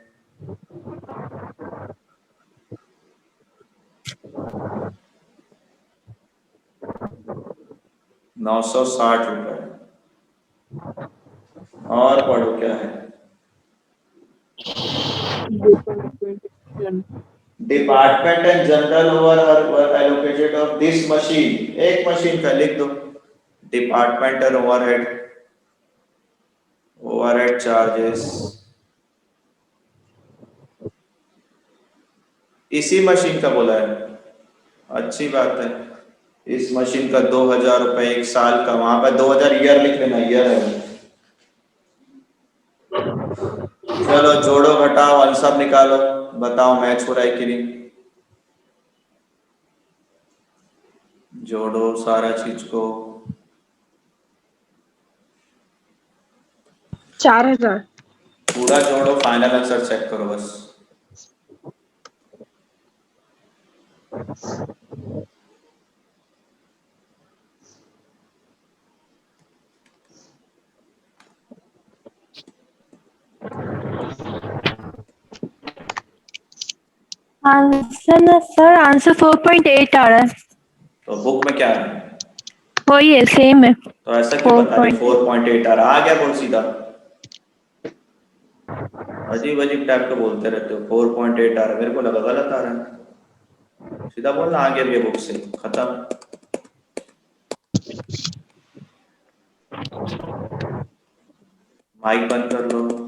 S2: ₹960। और पढ़ो क्या है? Department and general over were allocated of this machine, एक मशीन का लिख दो। डिपार्टमेंट एंड ओवरहेड चार्जेस इसी मशीन का बोला है, अच्छी बात है। इस मशीन का 2000 रुपए एक साल का, वहां पर 2000 ईयर लिख लेना, ईयर है। चलो जोड़ो घटाओ आंसर निकालो, बताओ मैच हो रहा है कि नहीं। जोड़ो सारा चीज को।
S3: 4000।
S2: पूरा जोड़ो, फाइनल आंसर चेक करो बस।
S3: आंसर ना सर, आंसर 4.8 आ रहा है।
S2: तो बुक में क्या है?
S3: वही है, सेम है।
S2: तो ऐसा क्यों बता रही 4.8 आ रहा? आ गया बोल सीधा, अजीब अजीब टाइप का बोलते रहते हो। 4.8 आ रहा है, मेरे को लगा गलत आ रहा है। सीधा बोलना आ गया भैया बुक से, खत्म। माइक बंद कर लो।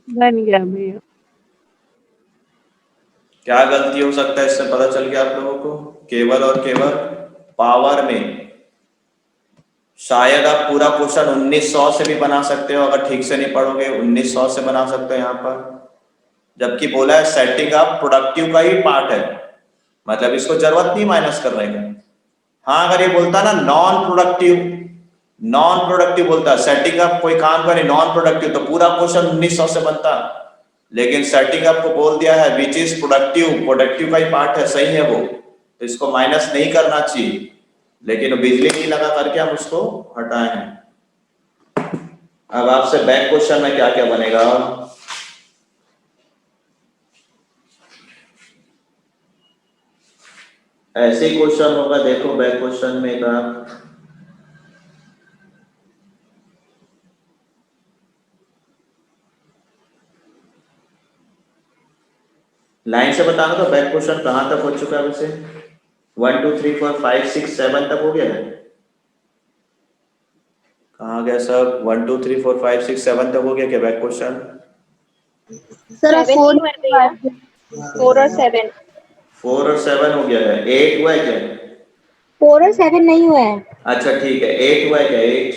S3: बन गया भैया।
S2: क्या गलती हो सकता है इससे पता चल गया आप लोगों को? केवल और केवल पावर में। शायद आप पूरा क्वेश्चन 1900 से भी बना सकते हो, अगर ठीक से नहीं पढ़ोगे 1900 से बना सकते हो यहाँ पर। जबकि बोला है सेटिंग अप प्रोडक्टिव का ही पार्ट है, मतलब इसको जरूरत नहीं माइनस करने का। हाँ अगर ये बोलता ना नॉन प्रोडक्टिव बोलता, सेटिंग अप कोई काम करे नॉन प्रोडक्टिव, तो पूरा क्वेश्चन 1900 से बनता। लेकिन सेटिंग अप को बोल दिया है विच इज प्रोडक्टिव का ही पार्ट है, सही है वो, तो इसको माइनस नहीं करना चाहिए। लेकिन बिजली नहीं लगा करके हम उसको हटाए हैं। अब आपसे बैक क्वेश्चन में क्या क्या बनेगा? ऐसे ही क्वेश्चन होगा, देखो बैक क्वेश्चन में का लाइन से बताना। तो बैक क्वेश्चन कहां तक हो चुका है वैसे? 1 2 3 4 5 6 7 तक हो गया है। कहाँ गया सब? 1 2 3 4 5 6 7 तक हो गया क्या बैक क्वेश्चन?
S3: सर 4 और 7।
S2: 4 और 7 हो गया है। 8 हुआ है क्या?
S3: 4 और 7 नहीं हुआ है।
S2: अच्छा ठीक है, 8 हुआ है क्या? 8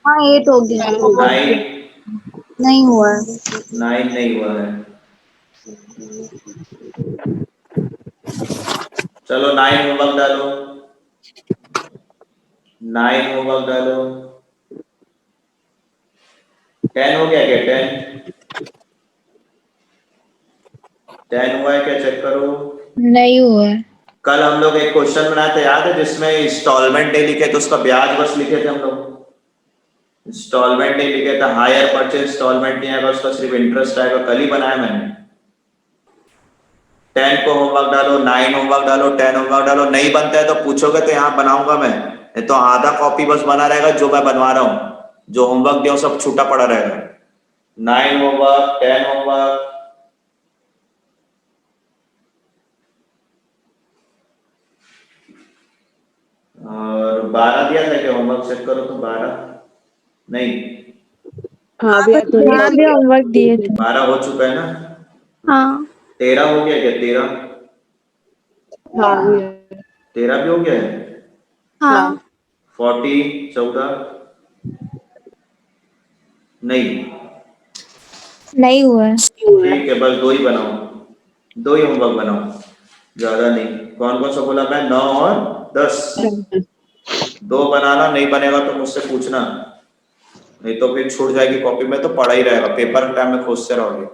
S3: हाँ 8 हो गया।
S2: 9
S3: नहीं हुआ है।
S2: 9 नहीं हुआ है। चलो 9 होमवर्क डालो, 9 होमवर्क डालो। 10 हो गया क्या? 10 हुआ है क्या? चेक करो।
S6: नहीं हुआ है।
S2: कल हम लोग एक क्वेश्चन बनाए थे, याद है, जिसमें इंस्टॉलमेंट नहीं लिखे थे, उसका ब्याज बस लिखे थे हम लोग। इंस्टॉलमेंट नहीं लिखे थे, हायर परचेज इंस्टॉलमेंट नहीं आएगा, उसका सिर्फ इंटरेस्ट आएगा। कल ही बनाया मैंने। 10 को होमवर्क डालो, 9 होमवर्क डालो, 10 होमवर्क डालो। नहीं बनता है तो पूछोगे तो यहाँ बनाऊंगा मैं, नहीं तो आधा कॉपी बस बना रहेगा जो मैं बनवा रहा हूँ। जो होमवर्क दिया सब छूटा पड़ा रहेगा। 9 होमवर्क, 10 होमवर्क। और 12 दिया था क्या? होमवर्क चेक करो तो 12 नहीं,
S4: हाँ भैया तो
S3: हाँ भी होमवर्क दिए थे।
S2: 12 हो चुका है ना।
S6: हाँ
S2: 13 हो गया क्या? 13
S4: हाँ भैया
S2: 13 भी हो गया है।
S6: हाँ
S2: 40 14 नहीं,
S6: नहीं हुआ है।
S2: ठीक है, बस 2 ही बनाओ, 2 ही होमवर्क बनाओ, ज्यादा नहीं। कौन कौन सा बोला मैं? 9 और 10। 2 बनाना, नहीं बनेगा तो मुझसे पूछना, नहीं तो फिर छूट जाएगी कॉपी में, तो पढ़ा ही रहेगा, पेपर के टाइम में खोजते रहोगे।